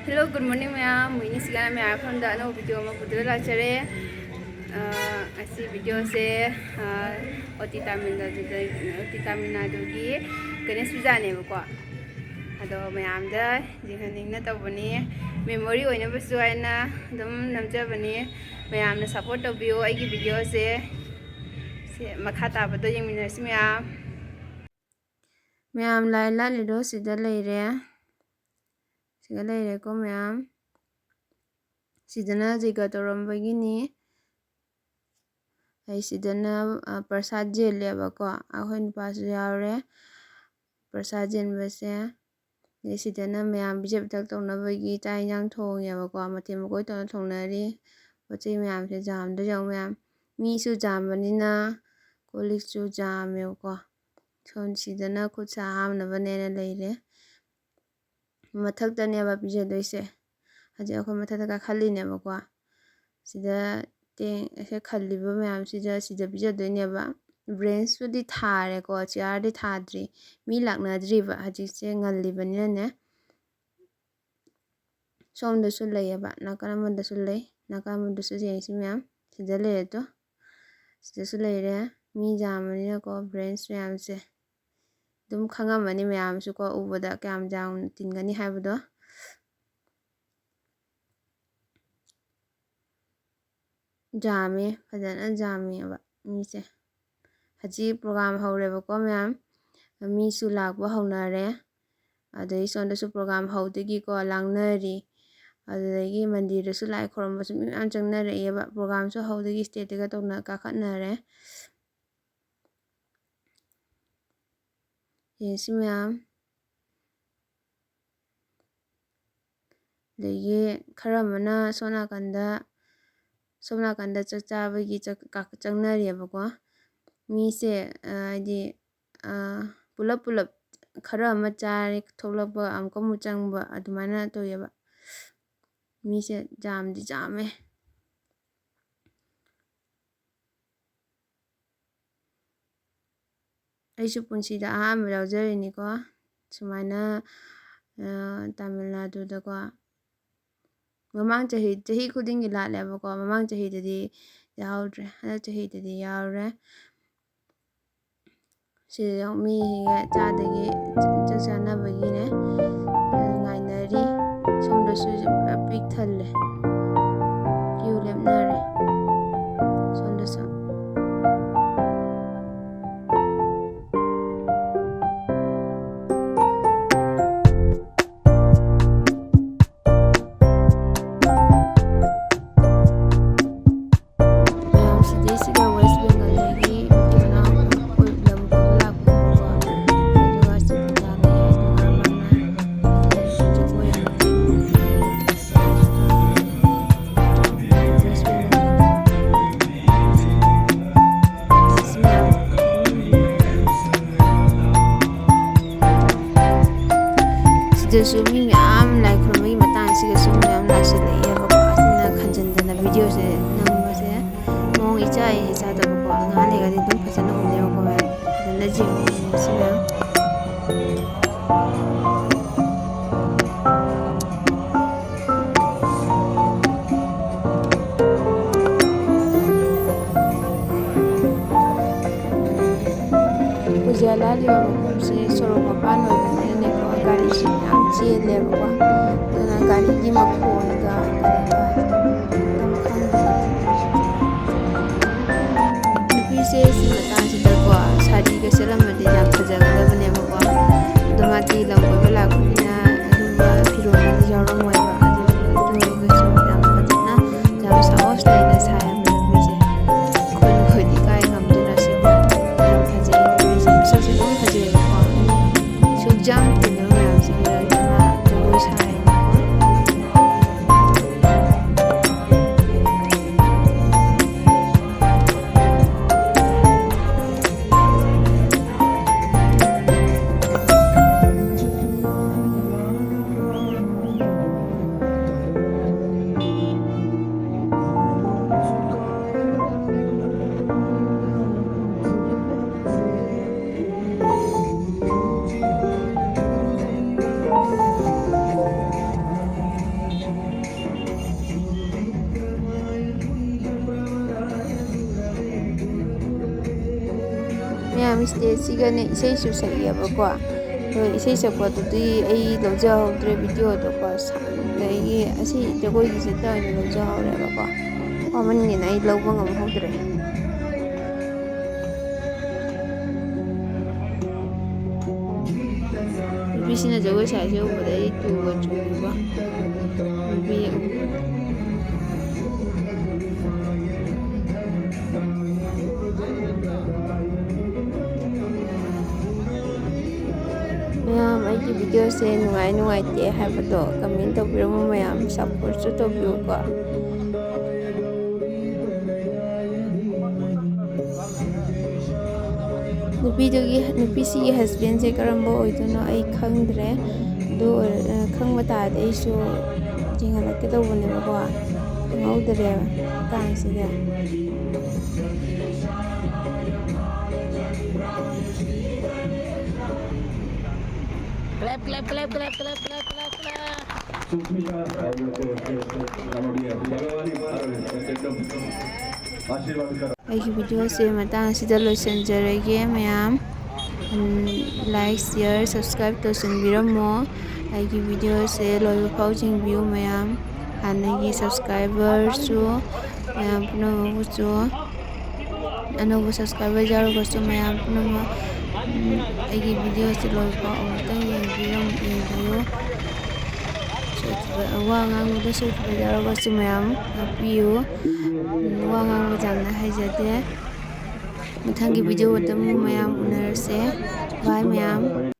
Hello, good morning, ma'am. We need to get a from the no video of the lecture. I see video say, Ooty Tamil Ganesh puja never. Ado ma'am the Jihaning Natabani, memory when never saw an Dum Namjabani, ma'am the support of you. I give video say Makata, but the young minister, ma'am Lila Lido Sida Lady. Siga leire ko ma'am. Sidana jiga torambagini. Ay sidana prasad jelleba ko. Ako pasu yaure. Prasad jenbase. Ay sidana ma'am bijab tak tongnabagi tay nyang thong yaba ko. Matim ko ito thongnari. Pati ma'am si jam do jang ma'am. Mi su jam banina. Kolik su jam yo ko. Son sidana kutsa ham na banana leire. Mathagdaneba pijadoise haje akhoi mathagda khallineba ko sida teng ase khalliba mayam sida pijadoineba brains pudi thare ko chair di thadri mi laknadri ba haji se ngallibanina ne somda su layaba nakanamanda su lay nakamanda su jengsi mayam sida lay to sida su layre mi jamanina ko brains mayam se dum khangamani mayam su ko ubada kyam jang tingani haibado jami fadana jami ba mise haji program hawreba ko mayam mi su lakba hawnare adai sonda su program hawdagi ko langnari adagi mandir su lai khoramba su mi am changnare yeba program su hawdagi state ga tawna ka khatnare yesi mayam lege kharamana somna kanda chachabagi changnari yeba ko mise adi pulap khara ama chari tholakba amka mu changba adumana to yeba mise jamdi jame aisu punsida ahamba yawjarini ko sumaina Tamil Nadu da ko mamang chahi khudingi latleba ko mamang chahi dadi yawdre hana chahi dadi yawre sida mi higa chadagi chachanabagi ne ngainari somda su pik thalle queue lepnare sonda su su mi miyam lai khurmagi matang siga su miyam lasi layeba ko asina khanjandana video se nambase mong icha da ko ngane ga dum phasana umleba ko phasana jing sina puja la yo se soro mapan no ne ko gari si chileba ko dana gari gi makhon ga pise si matang si ko sari ga selamade yam phajagdabane ba ko domati lam ko bala kunina aduma phirona di yaram wai ba adu ga so yam phajna jam saos laina saya pise khoi di kai ngam dina si ko yam phajai sa si dum phajai ko sugjam tin yam si ꯃꯌꯥꯝ ꯁ꯭ꯇꯦꯖꯁꯤꯒꯅꯦ ꯏꯁꯩꯁꯨ ꯁꯛꯏꯑꯕꯀꯣ ꯑꯗꯣ ꯏꯁꯩ ꯁꯛꯄꯗꯨꯗꯤ ꯑꯩ ꯂꯧꯖꯍꯧꯗ꯭ꯔꯦ ꯚꯤꯗꯤꯑꯣꯗꯣꯀꯣ ꯑꯗꯒꯤ ꯑꯁꯤ ꯖꯒꯣꯏꯒꯤꯁꯤꯗ ꯑꯣꯏꯅ ꯂꯧꯖꯍꯧꯔꯦꯕꯀꯣ ꯋꯥꯃꯟꯒꯤꯅ ꯑꯩ ꯂꯧꯕ ꯉꯝꯍꯧꯗ꯭ꯔꯦ ꯅꯨꯄꯤꯁꯤꯅ ꯖꯒꯣꯏ ꯁꯥꯏꯁꯦ ꯎꯕꯗ ꯑꯩ ꯇꯨꯒ ꯆꯣꯡꯉꯤꯕ ꯅꯨꯄꯤ ꯎꯕꯗ ꯃꯌꯥꯝ ꯑꯩꯒꯤ ꯚꯤꯗꯤꯑꯣꯁꯦ ꯅꯨꯡꯉꯥꯏ ꯅꯨꯡꯉꯥꯏꯇꯦ ꯍꯥꯏꯕꯗꯣ ꯀꯃꯦꯟ ꯇꯧꯕꯤꯔꯝꯃꯣ ꯃꯌꯥꯝ ꯁꯞꯄꯣꯔꯠꯁꯨ ꯇꯧꯕꯤꯌꯨꯀꯣ ꯅꯨꯄꯤꯁꯤꯒꯤ ꯍꯁꯕꯦꯟꯁꯦ ꯀꯔꯝꯕ ꯑꯣꯏꯗꯣꯏꯅꯣ ꯑꯩ ꯈꯪꯗ꯭ꯔꯦ ꯑꯗꯨ ꯈꯪꯕ ꯇꯥꯔꯗꯤ ꯑꯩꯁꯨ ꯌꯦꯡꯍꯜꯂꯛꯀꯦ ꯇꯧꯕꯅꯦꯕꯀꯣ ꯈꯪꯍꯧꯗ꯭ꯔꯦꯕ ꯃꯇꯥꯡꯁꯤꯗ Clap, clap, clap, clap, clap, clap, clap, clap. ꯑꯩꯒꯤ ꯚꯤꯗꯤꯑꯣꯁꯦ ꯃꯇꯥꯡ ꯑꯁꯤꯗ ꯂꯣꯏꯁꯤꯟꯖꯔꯒꯦ ꯃꯌꯥꯝ ꯂꯥꯏꯛ ꯁꯤꯌꯔ ꯁꯕꯁꯀ꯭ꯔꯥꯏꯕ ꯇꯧꯁꯤꯟꯕꯤꯔꯝꯃꯣ ꯑꯩꯒꯤ ꯚꯤꯗꯤꯑꯣꯁꯦ ꯂꯣꯏꯕ ꯐꯥꯎ ꯌꯦꯡꯕꯤꯌꯨ ꯃꯌꯥꯝ ꯍꯥꯟꯅꯒꯤ ꯁꯕꯁꯀ꯭ꯔꯥꯏꯕꯔꯁꯨ ꯃꯌꯥꯝ ꯄꯨꯝꯅꯃꯛꯄꯨꯁꯨ ꯑꯅꯧꯕ ꯁꯕꯁꯀ꯭ꯔꯥꯏꯕꯔ ꯌꯥꯎꯔꯒꯁꯨ ꯃꯌꯥꯝ ꯄꯨꯝꯅꯃꯛ ꯑꯩꯒꯤ ꯚꯤꯗꯤꯑꯣꯁꯦ ꯂꯣꯏꯕ ꯐꯥꯎ ꯑꯃꯨꯛꯇꯪ ꯌꯦꯡꯕꯤꯌꯨ ꯋꯥ ꯉꯥꯡꯕꯗ ꯁꯣꯏꯈꯤꯕ ꯌꯥꯎꯔꯒꯁꯨ ꯃꯌꯥꯝ ꯉꯥꯛꯄꯤꯌꯨ ꯋꯥ ꯉꯥꯡꯕ ꯌꯥꯝꯅ ꯍꯩꯖꯗꯦ ꯃꯊꯪꯒꯤ ꯚꯤꯗꯤꯑꯣꯗ ꯑꯃꯨꯛ ꯃꯌꯥꯝ ꯎꯅꯔꯁꯦ ꯕꯥꯏ ꯃꯌꯥꯝ